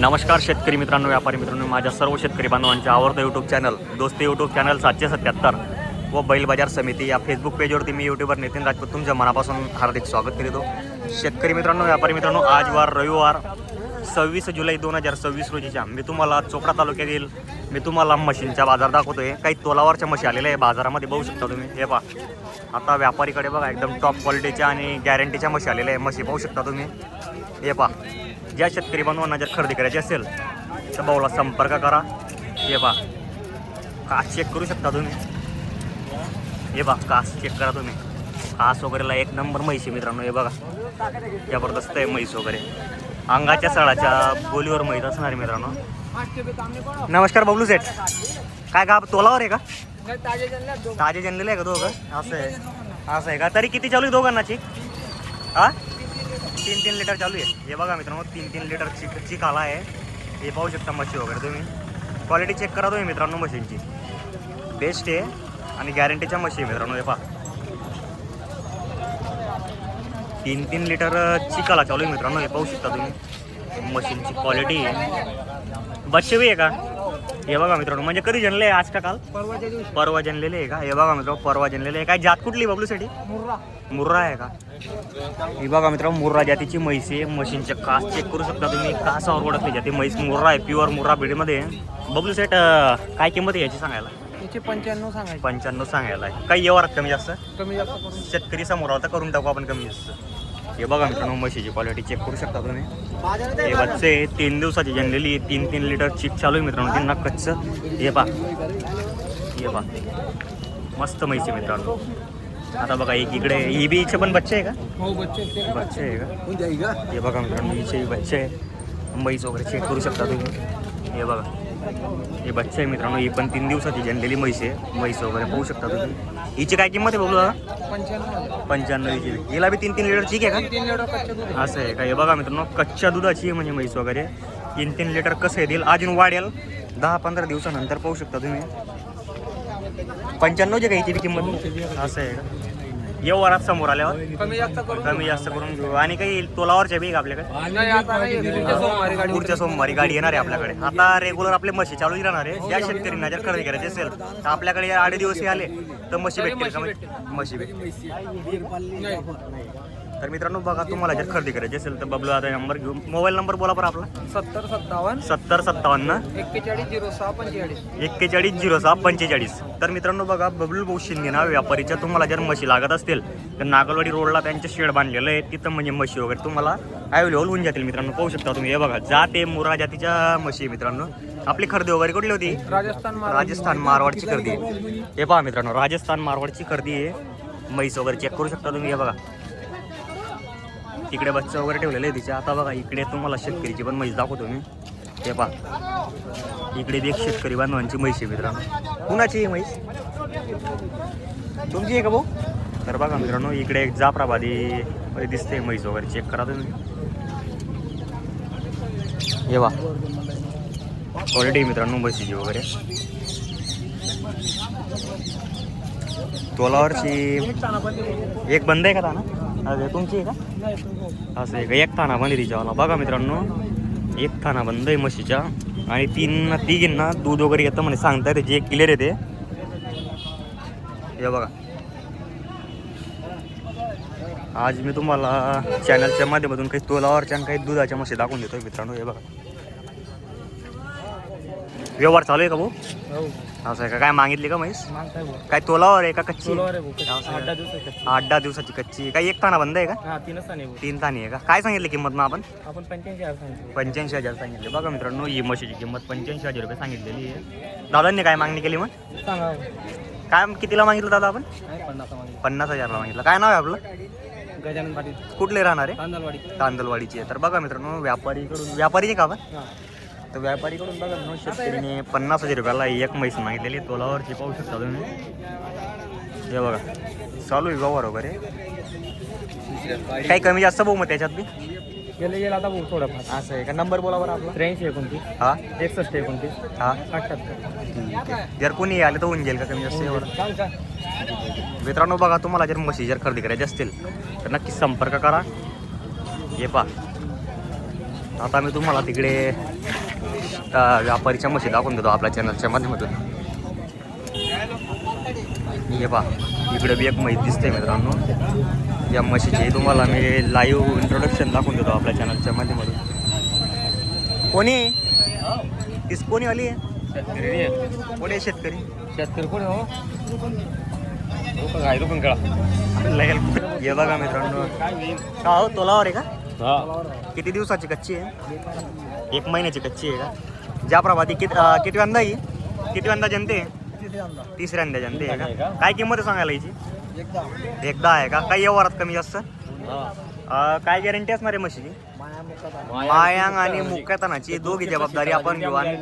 नमस्कार शेतकरी मित्रांनो, व्यापारी मित्रांनो, माझ्या सर्व शेतकरी बांधवांच्या आवडतं यूट्यूब चॅनल दोस्ती यूट्यूब चॅनल 777 व बैल बाजार समिती या फेसबुक पेजवरती मी यूट्यूबर नितीन राजपूत तुमच्या मनापासून हार्दिक स्वागत करीतो. शेतकरी मित्रांनो, व्यापारी मित्रांनो, आज वार रविवार 26 जुलै 2026 रोजीच्या मी तुम्हाला चोपडा तालुक्यातील म्हशींचा बाजार दाखवतोय. काही तोलावरच्या म्हशी आलेल्या आहे बाजारामध्ये, बघू शकता तुम्ही. हे पहा, आता व्यापारीकडे बघा एकदम टॉप क्वालिटीच्या आणि गॅरंटीच्या म्हशी आलेल्या आहे. म्हशी पाहू शकता तुम्ही. हे पहा, ज्या शेतकरी बांधवांना जर खरेदी करायची असेल तर भाऊला संपर्क करा. हे पहा, कास चेक करू शकता तुम्ही. हे पहा, कास चेक करा तुम्ही. कास वगैरेला एक नंबर म्हैस मित्रांनो. हे बघा, जबरदस्त आहे म्हैस वगैरे. अंगाच्या सळाच्या बोलीवर म्हैस असणार मित्रांनो. नमस्कार बबलू सेठ, काय का तोलावर आहे का? ताजे जनलेले आहे का दोघं? असं आहे का? तरी किती चालू आहे दोघांनाची? हा, 3-3 लिटर चालू आहे. हे बघा मित्रांनो, 3-3 लिटर चिक आला आहे. हे पाहू शकता म्हशी वगैरे तुम्ही. क्वालिटी चेक करा तुम्ही मित्रांनो. म्हशींची बेस्ट आहे आणि गॅरंटीच्या म्हशी आहे मित्रांनो. हे पहा, 3-3 लिटर चिकाला चालू आहे मित्रांनो. हे पाहू शकता तुम्ही. मशीनची क्वालिटी बच्चे बी आहे का? हे बघा मित्रांनो, म्हणजे कधी जनले आहे? आज का काल? परवा जनलेले आहे का? हे बघा मित्रांनो, परवा जनलेले आहे. काय जात कुठली बबलूसाठी? मुर्रा आहे का? ही बघा मित्रांनो, मुर्रा जातीची म्हैस आहे. मशीनचे कास चेक करू शकता तुम्ही. कासावर ओळखली जाते म्हैस मुर्रा आहे. प्युअर मुर्रा ब्रीडमध्ये. बबलू सेट, काय किंमत आहे याची सांगायला? याची 95 सांगायची. 95 सांगायला आहे. काही व्यवहारात कमी जास्त करून शेतकरी समोर आता करून टाकू आपण कमी जास्त. हे बघा मित्रांनो, म्हशीची क्वालिटी चेक करू शकता तुम्ही. हे बच्चे 3 दिवसाची जनलेली 3-3 लिटर चिक चालू आहे मित्रांनो. त्यांना कच्चं. हे पहा, हे पहा, मस्त म्हैस आहे मित्रांनो. आता बघा, एक इकडे ही बी इथे पण बच्चे आहे का? हो, बच्चे आहे का? हे बघा मित्रांनो, हिचे बच्चे आहे. म्हैस वगैरे चेक करू शकता तुम्ही. हे बघा, हे बच्चे आहे मित्रांनो. ही पण 3 दिवसाची जनलेली म्हैस आहे. म्हैस वगैरे पाहू शकता तुम्ही. हिची काय किंमत आहे बघू दादा? 95 हिची. हिला बी 3-3 लिटर चिक आहे का? 3 लिटर कच्चे दूध. असं आहे का? हे बघा मित्रांनो, कच्च्या दुधाची म्हणजे म्हैस वगैरे 3-3 लिटर कसं येतील, अजून वाढेल 10-15 दिवसानंतर. पाहू शकता तुम्ही. 95 का हिची किंमत? असं आहे का? व्यवहारात समोर आल्यावर कमी जास्त करून घेऊ. आणि काही तोलावरच्या बी आपल्याकडे? पुढच्या सोमवारी गाडी येणार आहे आपल्याकडे. आता रेग्युलर आपले म्हशी चालू राहणार आहे. ज्या शेतकऱ्यांना जर खरेदी करायची असेल तर आपल्याकडे 8 दिवस आले तर म्हशी भेटतील का? म्हशी भेटतील. तर मित्रांनो बघा, तुम्हाला जर खरेदी करायची असेल तर बबलू आता नंबर घेऊ. मोबाईल नंबर बोला बरं आपला. 7057 410645. तर मित्रांनो बघा, बबलू भाऊ शिंदे ना व्यापारीच्या तुम्हाला जर म्हशी लागत असतील तर नागलवाडी रोडला त्यांचे शेड बांधलेलं आहे. तिथं म्हणजे म्हशी वगैरे तुम्हाला अवेलेबल होऊन जातील मित्रांनो. पाहू शकता तुम्ही. हे बघा, जाते मुर्रा जातीच्या म्हशी मित्रांनो. आपली खरेदी वगैरे कुठली होती? राजस्थान मारवाडची खरेदी. हे पहा मित्रांनो, राजस्थान मारवाडची खरेदी आहे. म्हैस वगैरे चेक करू शकता तुम्ही. हे बघा, तिकडे बच्चे वगैरे ठेवलेले आहे तिच्या. आता बघा, इकडे तुम्हाला शेतकरीची पण म्हैस दाखवतो मी. हे पहा, इकडे एक शेतकरी बांधवांची म्हैस आहे मित्रांनो. कुणाची आहे म्हैस? तुमची आहे का भाऊ? तर बघा मित्रांनो, इकडे एक जाफराबादी दिसते म्हैस वगैरे. चेक करा तुम्ही. हे वा, क्वालिटी मित्रांनो म्हशीची वगैरे. तोलावरची एक बंद आहे का ताना? अरे तुमची आहे का? असं आहे का? एक थाना बंद आहे तिच्यावाला. बघा मित्रांनो, एक थाना बंद आहे म्हशीच्या. आणि तिघींना दूध वगैरे येतं म्हणे सांगता येते. जे क्लिअर येते. हे बघा, आज मी तुम्हाला चॅनलच्या माध्यमातून काही तोलावरच्या आणि काही दुधाच्या म्हशी दाखवून देतोय मित्रांनो. हे बघा, व्यवहार चालू आहे का भाऊ? असं आहे का? काय मागितली का म्हैस? काय तोलावर आहे का कच्ची? 8-10 दिवसाची कच्ची. काही एक थाना बंद आहे का? 3 थानी आहे का? काय सांगितली किंमत मग आपण? 85,000 सांगितले. बघा मित्रांनो, ही म्हशीची किंमत 85,000 रुपये सांगितलेली आहे. दादांनी काय मागणी केली मग? काय कितीला मागितलं दादा आपण? 50,000ला मागितलं. काय नाव आहे आपलं? गजानन पाटील. कुठले राहणार आहे? तांदलवाडीची आहे. तर बघा मित्रांनो, व्यापारीचे का आपण? तर व्यापारीकडून बघा ना, शेतकरीने 50,000 रुपयाला एक म्हैस मागितलेली. तोलावरची पाहू शकता तुम्ही. हे बघा, चालू आहे व्यवहार वगैरे. काही कमी जास्त भाऊ मग त्याच्यात बी गेले आता भाऊ थोडंफार. असं आहे का? नंबर बोला बरं आपला. 8329 हा 6129 हा 78. जर कोणी आले तर होऊन जाईल का कमी जास्त एवढं? मित्रांनो बघा, तुम्हाला जर म्हशी जर खरेदी करायची असतील तर नक्की संपर्क करा. हे पहा, आता मी तुम्हाला तिकडे व्यापारीच्या म्हशी दाखवून देतो आपल्या चॅनलच्या माध्यमातून. हे पहा इकडे बी एक म्हैस दिसते मित्रांनो. या म्हशीचे तुम्हाला मी लाईव्ह इंट्रोडक्शन दाखवून देतो आपल्या चॅनलच्या माध्यमातून. कोणी तीच कोणी आली आहे? कोणी आहे शेतकरी? शेतकरी कोण हो काय पण कळा. हे बघा मित्रांनो. का हो तोलावर आहे का? किती दिवसाची कच्ची आहे? 1 महिन्याची कच्ची आहे का? ज्याप्रमाणे किती वंदा ही किती वंदा जनते? तिसऱ्यांदा जनते आहे का? काय किंमत आहे सांगायला याची? एकदा आहे का? काही व्यवहारात कमी जास्त? काय गॅरंटी असणार आहे म्हशीची? मायांग आणि मुक्यातनाची दोघी जबाबदारी आपण घेऊ. आणि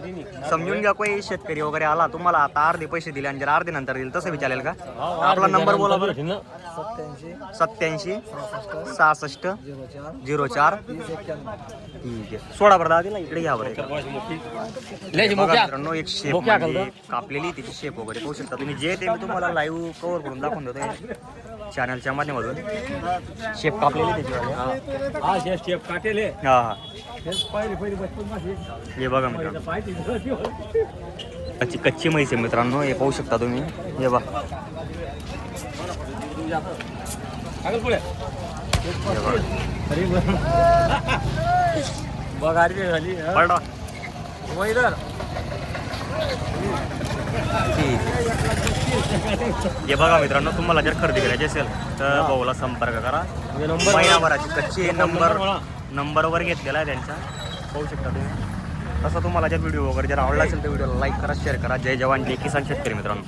समजून घ्या कोणी शेतकरी वगैरे आला तुम्हाला आता अर्धे पैसे दिले आणि जर अर्धे नंतर दिले तसं विचारेल का? आपला नंबर बोला बरं. 87 66 04. ठीक आहे सोडा बरं दादीला इकडे घ्या बरं. बघा मित्रांनो एक शेप कापलेली तिची शेप वगैरे पाहू शकता तुम्ही. जे ते मी तुम्हाला लाईव्ह कव्हर करून दाखवून देतो चॅनलच्या माध्यमातून. शेप कापलेली त्याची शेप काटेल हा हा. हे बघा मित्रांनो कच्ची म्हैस आहे मित्रांनो. हे पाहू शकता तुम्ही. हे बघा झाली पडा. हे बघा मित्रांनो तुम्हाला जर खरेदी करायची असेल तर भाऊला संपर्क करा. महिनाभराची कच्ची आहे. नंबरवर घेतलेला आहे त्यांचा पाहू शकता तुम्ही. तसं तुम्हाला जर व्हिडिओ वगैरे जर आवडला असेल तर व्हिडिओला लाईक करा शेअर करा. जय जवान जय किसान शेतकरी मित्रांनो.